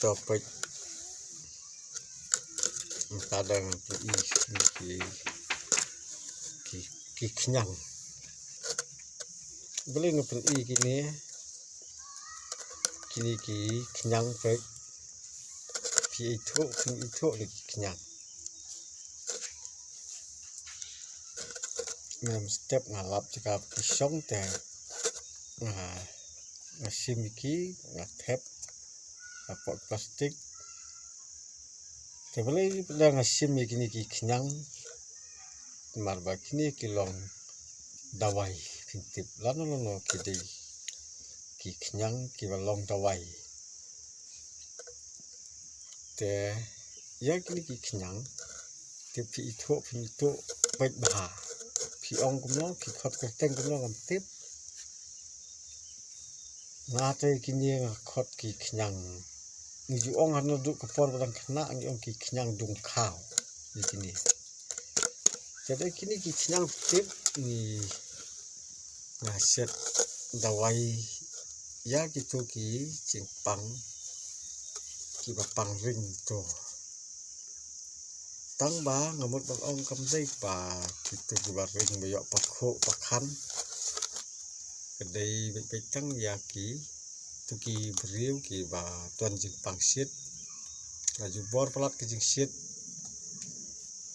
topik kadang ki kenyang boleh ngepel gini kini ki kenyang pek itu lagi kenyang mem step ngalap cakap pisong teh ngasim iki ngatep apa plastik teh boleh dah ngasim gini ki kenyang marba kini kilong dawai pintip lano kidei ki kenyang ki balong dawai teh ya kini ki kenyang tapi itu baik bah pi ong kumlo ki khot kerteng kumlo ngam tip ngate kini khot ki kenyang ni ju ong hanu duk kepor badang kena ni ong ki kenyang dung khao ni kini jadi kini ki kenyang tip ni ngaset dawai ya gitu ki cingpang ki bapang ring tu tang ba ngamut bang ong kam dei ba gitu ki ba ring bayok pakho pakhan kedai baik tang ya ki tu ki beriu ki ba tuan cingpang sit laju bor pelat ke jing sit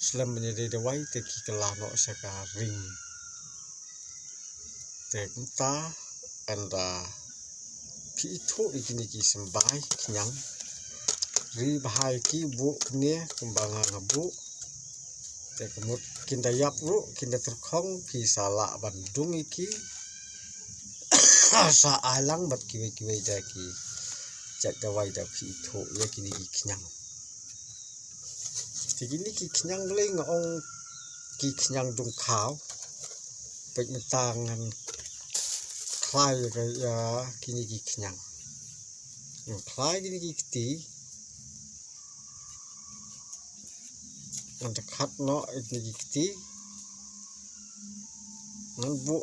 selam menjadi dawai te ki kelah no saka ring te kunta anda pi itu ikini ki sembai kenyang ri bahai ki bu kene kembangan ngabu te kemut kinda yap ru kinda terkong pi sala Bandung iki sa alang bat kiwe daki cak dawai da pi itu ya kini ki kenyang tigini ki kenyang boleh ngong ki kenyang dung khao pek metangan klai ya kini ki kenyang klai kini ki keti nanti kat no kini keti ngambu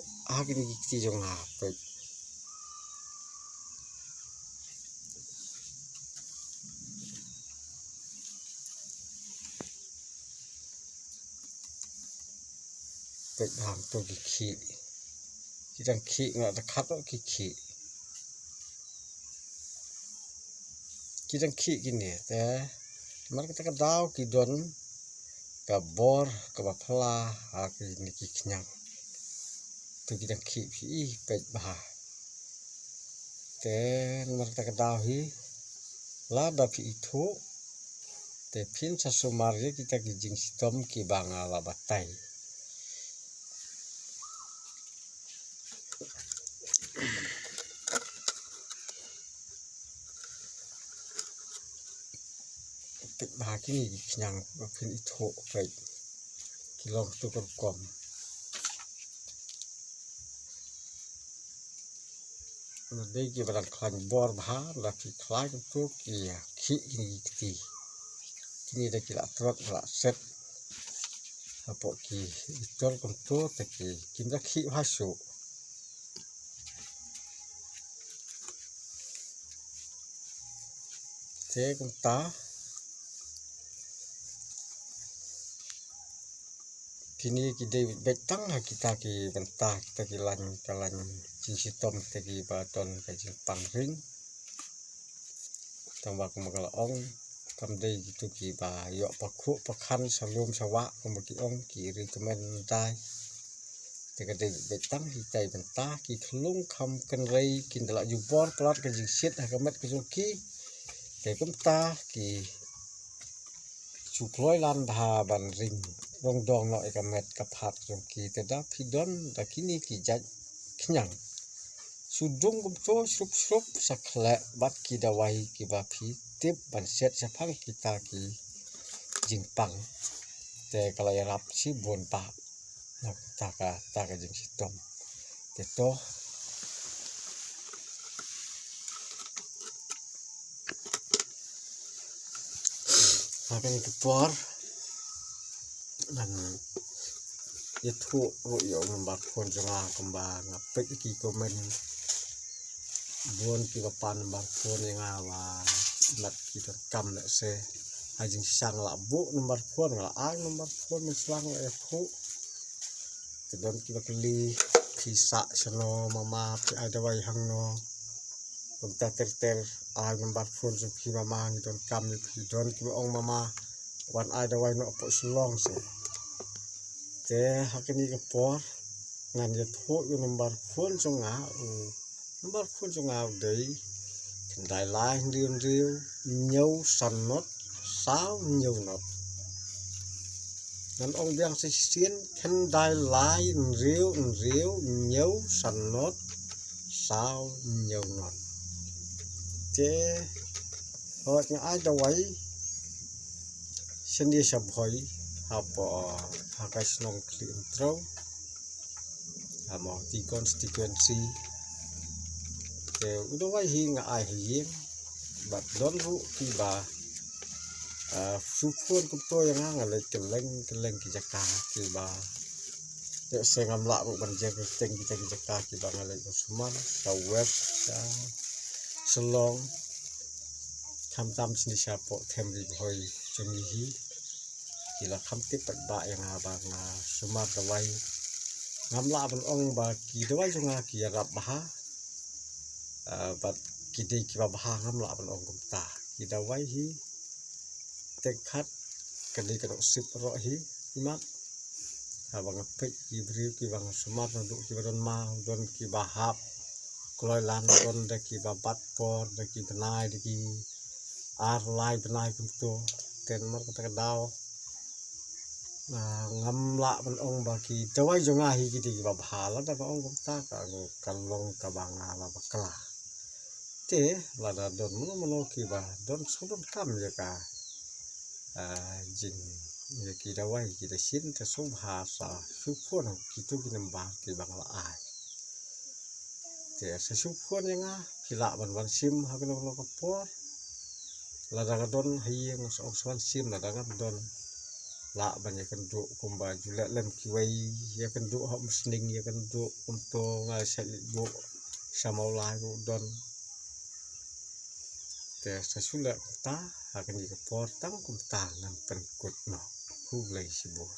kini keti jong apa pek ham tu ki kita ki nggak dekat no ki kita ki gini teh mar kita kedau ki don kabor kabapla kini ki kenyang tu kita ki pi pek bah teh mar kita kedau hi la da pi itu te pin sasumari kita kijing sitom ki bangala batai pek bah kini kenyang pin itu pek kilong tu kom nanti kita barang klan bor bah tapi klan tu kia ki kini kiti kini dah kira truk lah set apa ki itol kontu tapi kita ki hasu saya kunta kini kita betang kita ki bentah kita ki kalan cinsitom kita ki baton ke pangring tambah kemakala ong kamdei gitu ki ba yok pakhu pakhan salum sawa komaki ong ki rekomen dai tekade betang hitai bentah ki khlung kham kan rei kin dala jubor plat ke jingsit hakamet ke joki te kumta ki chukloi lan dha ban ring rong dong no ekamet kaphat joki te da pidon da kini ki jaj kenyang sudung kumto srup sakhle bat ki dawai ki ba phi tip ban set sapang kita ki jingpang te kalau ya rap si bon pa taka jing sitom te to akan kepor dan itu yo membat pon janga kembang apik iki komen bon ki papan bar pon yang awa mat kita kam le se hajing sang la bu nomor phone la ai nomor phone meslang le phu kedon kita keli pisa seno mama pi ada wai hang no kontak ter ai nomor phone so pi mama ngidon kam ni pi don ki ong mama wan ai da wai no po slong se te hakini ke por ngan ye tho yo nomor phone so nga nomor phone so nga dei đại lai riêu nhau sần nốt sao nhiều nốt nên ông biang sẽ xiên thân đại lai riêu nhau sần nốt sao nhiều nốt thế họ những ai đâu ấy xin đi sập hỏi học học cái nông client trâu mà thì constituency thế udah wai hi nga ai hi bat don ru ki ba supun kum to yang ngalai keleng ki jaka ki ba ya sengam la bu ban je teng ki jaka ki ba ngalai Usman sa web sa selong tham tam sini siapo them ri hoi chumi hi ki la kham tip pat ba yang ba nga Sumar dawai ngam la ban ong ba ki dawai junga ki rap ba bat kidei ki babahangam la ban ong ta kida wai hi tekhat kali ka sip ro hi imat abang pe ki bri ki bang Sumar no ki don ma don ki bahap kloi lan don de ki babat por de ki benai de ki ar lai benai kum to ten mar ka dau ngam la ban ong ba ki dawai jonga hi ki di babhala da ong kum ta ka kalong ka banga la bakla te lada don mono ki ba don sodon kam ya ka jin ya ki da wai ki da sin te som ha sa su phon ki tu ki namba ki bang la ai te sa su phon ya nga ki la ban sim ha ka no ko por lada ga don hieng so swan sim lada ga don la ban ya kan du kum ba jula lem ki wai ya kan du ha musning ya kan du kum to nga sa du samau lai don te sasula ta akan dikepotong kum tangan penkut no ku lay sibuk